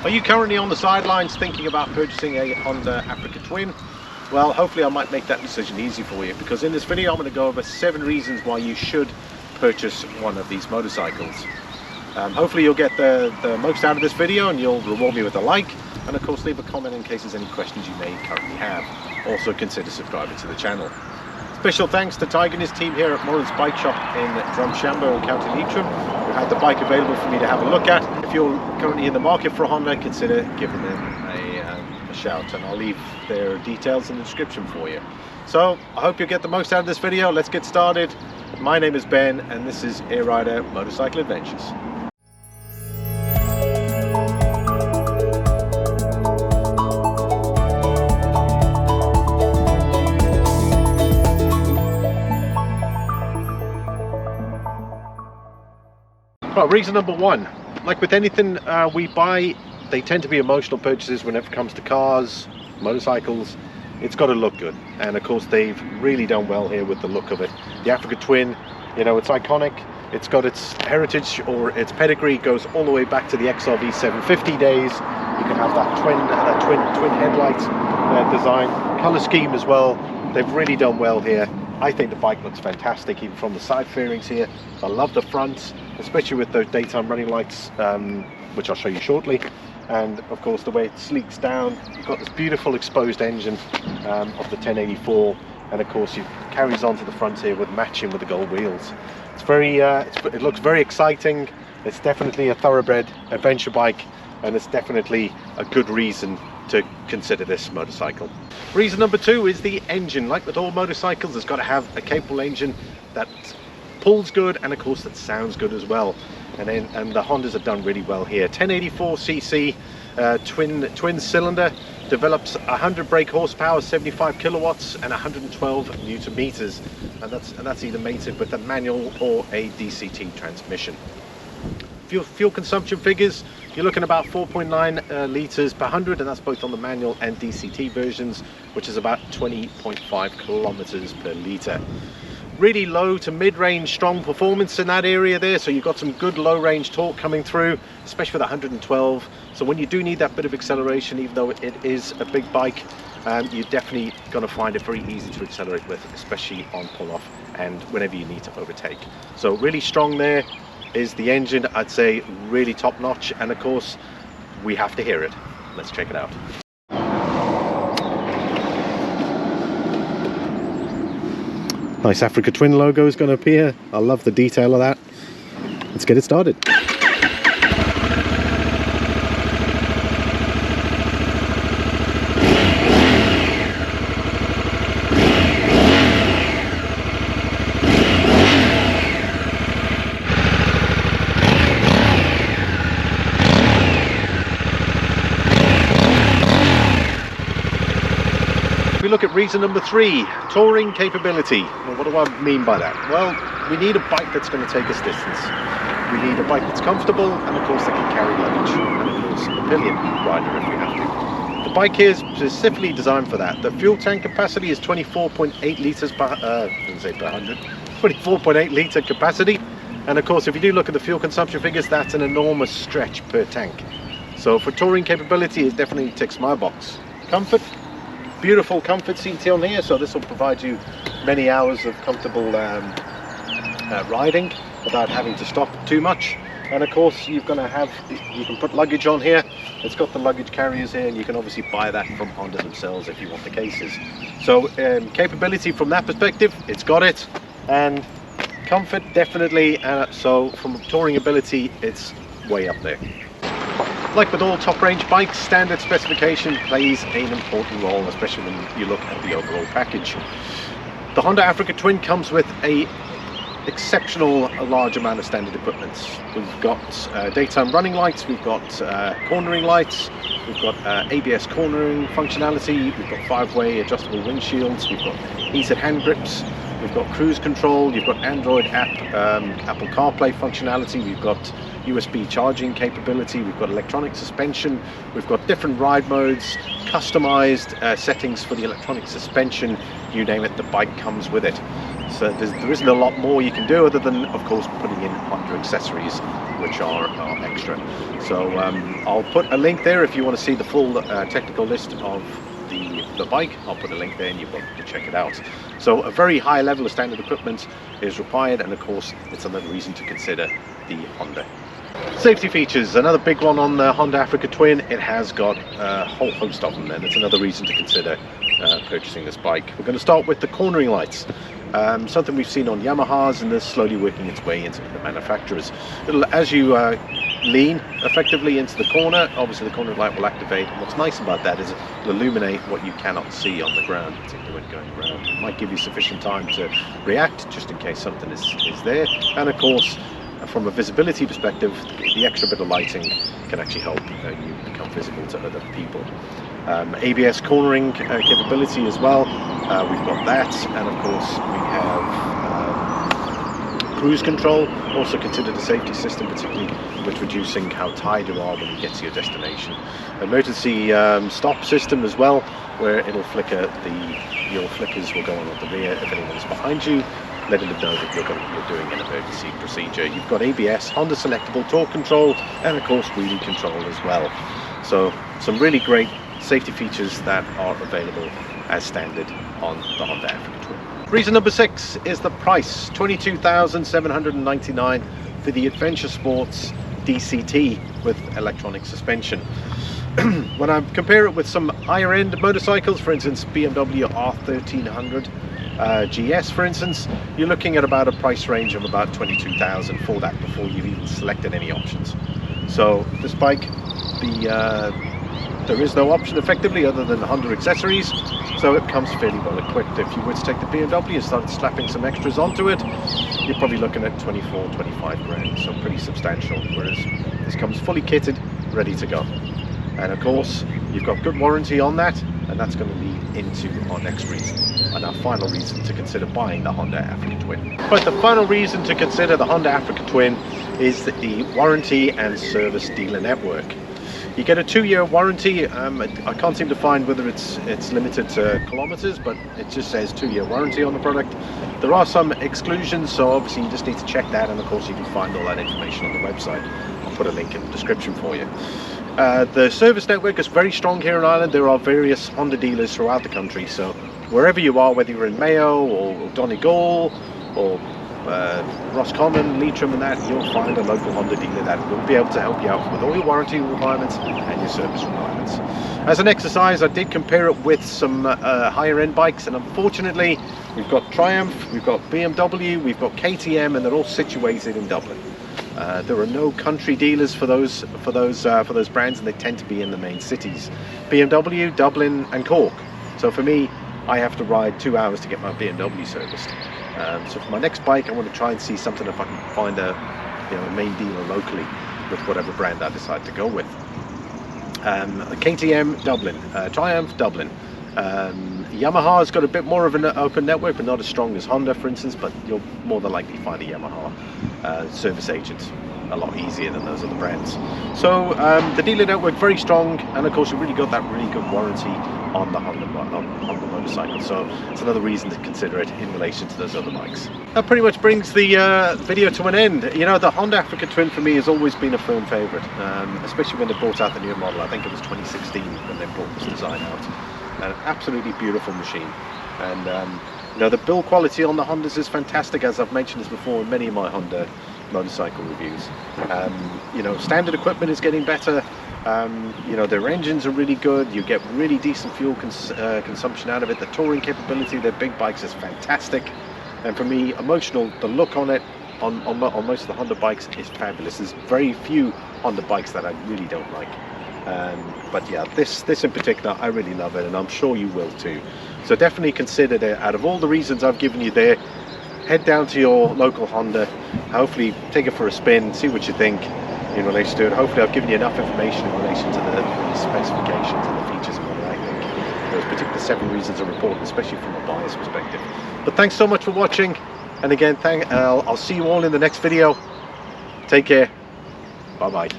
Are you currently on the sidelines thinking about purchasing a Honda Africa Twin? Well, hopefully I might make that decision easy for you, because in this video I'm going to go over 7 reasons why you should purchase one of these motorcycles. Hopefully you'll get the most out of this video, and you'll reward me with a like, and of course leave a comment in case there's any questions you may currently have. Also consider subscribing to the channel. Special thanks to Tiger and his team here at Morans Bike Shop in Drumshanbo in County Leitrim, who had the bike available for me to have a look at. If you're currently in the market for a Honda, consider giving them a shout, and I'll leave their details in the description for you. So I hope you get the most out of this video. Let's get started. My name is Ben, and this is Éire Motorcycle Adventures. Well, reason number 1, like with anything we buy, they tend to be emotional purchases whenever it comes to cars, motorcycles. It's got to look good, and of course they've really done well here with the look of it. The Africa Twin, you know, it's iconic. It's got its heritage, or its pedigree goes all the way back to the XRV 750 days. You can have that twin headlight design, color scheme as well. They've really done well here. I think the bike looks fantastic, even from the side fairings here. I love the front, especially with those daytime running lights, which I'll show you shortly. And of course the way it sleeks down, you've got this beautiful exposed engine of the 1084, and of course it carries on to the front here with matching with the gold wheels. It's very, it looks very exciting. It's definitely a thoroughbred adventure bike, and it's definitely a good reason to consider this motorcycle. Reason number 2 is the engine. Like with all motorcycles, it's got to have a capable engine that pulls good, and of course that sounds good as well. And the Hondas have done really well here. 1084cc twin cylinder, develops 100 brake horsepower, 75 kilowatts, and 112 newton meters, and that's either mated with a manual or a DCT transmission. Fuel consumption figures, you're looking about 4.9 litres per 100, and that's both on the manual and DCT versions, which is about 20.5 kilometers per litre. Really low to mid-range strong performance in that area there, so you've got some good low-range torque coming through, especially with 112. So when you do need that bit of acceleration, even though it is a big bike, you're definitely going to find it very easy to accelerate with, especially on pull-off and whenever you need to overtake. So really strong there is the engine. I'd say really top-notch, and of course we have to hear it. Let's check it out. Nice Africa Twin logo is going to appear. I love the detail of that. Let's get it started. We look at reason number 3, touring capability. Well, what do I mean by that? Well, we need a bike that's going to take us distance. We need a bike that's comfortable, and of course that can carry luggage, and of course a pillion rider if we have to. The bike here is specifically designed for that. The fuel tank capacity is 24.8 litres per 100, 24.8 litre capacity, and of course if you do look at the fuel consumption figures, that's an enormous stretch per tank. So for touring capability, it definitely ticks my box. Comfort. Beautiful comfort seats on here, so this will provide you many hours of comfortable riding without having to stop too much. And of course you can put luggage on here. It's got the luggage carriers here, and you can obviously buy that from Honda themselves if you want the cases. So capability from that perspective, it's got it, and comfort definitely, so from touring ability it's way up there. Like with all top-range bikes, standard specification plays an important role, especially when you look at the overall package. The Honda Africa Twin comes with a exceptional large amount of standard equipment. We've got daytime running lights, we've got cornering lights, we've got ABS cornering functionality, we've got 5-way adjustable windshields, we've got heated hand grips, we've got cruise control, you've got Android app, Apple CarPlay functionality, we've got USB charging capability, we've got electronic suspension, we've got different ride modes, customized settings for the electronic suspension, you name it, the bike comes with it. So there isn't a lot more you can do other than, of course, putting in Honda accessories, which are extra. So I'll put a link there if you want to see the full technical list of the bike. I'll put a link there and you're welcome to check it out. So a very high level of standard equipment is required, and of course it's another reason to consider the Honda. Safety features, another big one on the Honda Africa Twin. It has got a whole host of them, and it's another reason to consider purchasing this bike. We're going to start with the cornering lights. Something we've seen on Yamahas, and they're slowly working its way into the manufacturers. As you lean effectively into the corner, obviously the corner light will activate, and what's nice about that is it'll illuminate what you cannot see on the ground, particularly when going around. It might give you sufficient time to react just in case something is there, and of course from a visibility perspective, the extra bit of lighting can actually help you become visible to other people. ABS cornering capability as well, we've got that, and of course we have cruise control, also considered a safety system, particularly with reducing how tired you are when you get to your destination. Emergency stop system as well, where it'll flicker, your flickers will go on at the rear if anyone's behind you, letting them know that you're doing an emergency procedure. You've got ABS, Honda selectable torque control, and of course wheelie control as well. So some really great safety features that are available as standard on the Honda Africa Twin. Reason number 6 is the price, $22,799 for the Adventure Sports DCT with electronic suspension. When I compare it with some higher end motorcycles, for instance BMW R1300GS for instance, you're looking at about a price range of about $22,000 for that before you've even selected any options. So this bike, there is no option effectively other than the Honda accessories, so it comes fairly well equipped. If you were to take the BMW and start slapping some extras onto it, you're probably looking at 24-25 grand, so pretty substantial, whereas this comes fully kitted, ready to go. And of course you've got good warranty on that, and that's going to lead into our next reason and our final reason to consider buying the Honda Africa Twin. But the final reason to consider the Honda Africa Twin is the warranty and service dealer network. You get a 2-year warranty. I can't seem to find whether it's limited to kilometers, but it just says 2-year warranty on the product. There are some exclusions, so obviously you just need to check that, and of course you can find all that information on the website. I'll put a link in the description for you. The service network is very strong here in Ireland. There are various Honda dealers throughout the country, so wherever you are, whether you're in Mayo or Donegal or Roscommon, Leitrim and that, you'll find a local Honda dealer that will be able to help you out with all your warranty requirements and your service requirements. As an exercise, I did compare it with some higher end bikes, and unfortunately we've got Triumph, we've got BMW, we've got KTM, and they're all situated in Dublin. There are no country dealers for those brands, and they tend to be in the main cities: BMW, Dublin and Cork. So for me, I have to ride 2 hours to get my BMW serviced. So for my next bike, I want to try and see something if I can find a main dealer locally with whatever brand I decide to go with. KTM, Dublin, Triumph, Dublin. Yamaha's got a bit more of an open network, but not as strong as Honda, for instance, but you'll more than likely find a Yamaha service agent a lot easier than those other brands. So the dealer network very strong, and of course you really got that really good warranty on the Honda motorcycle, so it's another reason to consider it in relation to those other bikes. That pretty much brings the video to an end. You know, the Honda Africa Twin for me has always been a firm favourite, especially when they brought out the new model. I think it was 2016 when they brought this design out. An absolutely beautiful machine, and you know, the build quality on the Hondas is fantastic, as I've mentioned this before in many of my Honda motorcycle reviews. You know, standard equipment is getting better. You know, their engines are really good. You get really decent fuel consumption out of it. The touring capability of their big bikes is fantastic, and for me, emotional, the look on it on most of the Honda bikes is fabulous. There's very few Honda bikes that I really don't like. But yeah, this in particular, I really love it, and I'm sure you will too. So definitely consider that. Out of all the reasons I've given you there, head down to your local Honda, hopefully take it for a spin, see what you think in relation to it. Hopefully I've given you enough information in relation to the specifications and the features and what I think those particular 7 reasons are important, especially from a buyer's perspective. But thanks so much for watching, and again, I'll see you all in the next video. Take care. Bye bye.